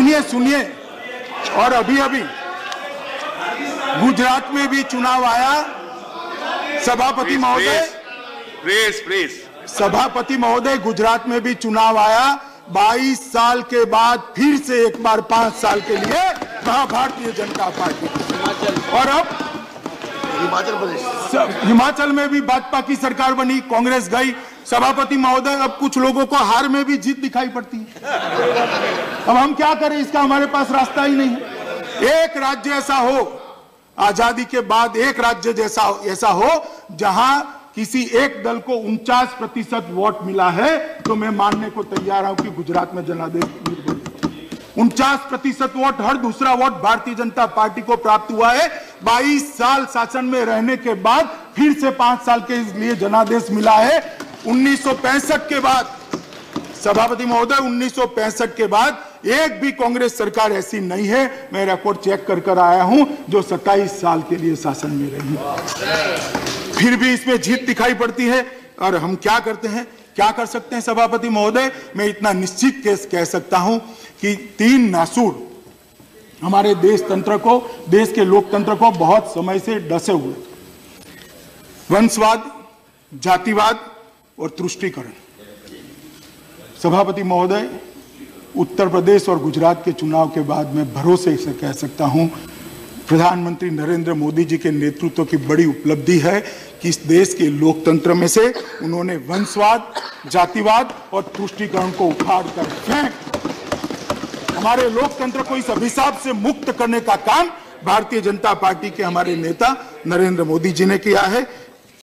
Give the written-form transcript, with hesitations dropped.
सुनिए सुनिए, और अभी अभी गुजरात में भी चुनाव आया। सभापति महोदय, सभापति महोदय, गुजरात में भी चुनाव आया। 22 साल के बाद फिर से एक बार 5 साल के लिए वहां भारतीय जनता पार्टी, और अब हिमाचल में भी भाजपा की सरकार बनी, कांग्रेस गई। सभापति महोदय, अब कुछ लोगों को हार में भी जीत दिखाई पड़ती है। अब हम क्या करें, इसका हमारे पास रास्ता ही नहीं है। एक राज्य ऐसा हो, आजादी के बाद एक राज्य ऐसा हो जहां किसी एक दल को 49% वोट मिला है, तो मैं मानने को तैयार हूं कि गुजरात में जनादेश 49% वोट, हर दूसरा वोट भारतीय जनता पार्टी को प्राप्त हुआ है। 22 साल शासन में रहने के बाद फिर से 5 साल के लिए जनादेश मिला है। 1965 के बाद, सभापति महोदय, 1965 के बाद एक भी कांग्रेस सरकार ऐसी नहीं है, मैं रिकॉर्ड चेक कर आया हूं, जो 27 साल के लिए शासन में रही। फिर भी इसमें जीत दिखाई पड़ती है। और हम क्या करते हैं, क्या कर सकते हैं सभापति महोदय? मैं इतना निश्चित कह सकता हूं कि 3 नासूर हमारे देश के लोकतंत्र को बहुत समय से डसे हुए, वंशवाद, जातिवाद और तुष्टीकरण। सभापति महोदय, उत्तर प्रदेश और गुजरात के चुनाव के बाद मैं भरोसे से कह सकता हूं, प्रधानमंत्री नरेंद्र मोदी जी के नेतृत्व की बड़ी उपलब्धि है कि इस देश के लोकतंत्र में से उन्होंने वंशवाद, जातिवाद और तुष्टीकरण को उखाड़ कर फेंक हमारे लोकतंत्र को इस अभिशाप से मुक्त करने का काम भारतीय जनता पार्टी के हमारे नेता नरेंद्र मोदी जी ने किया है।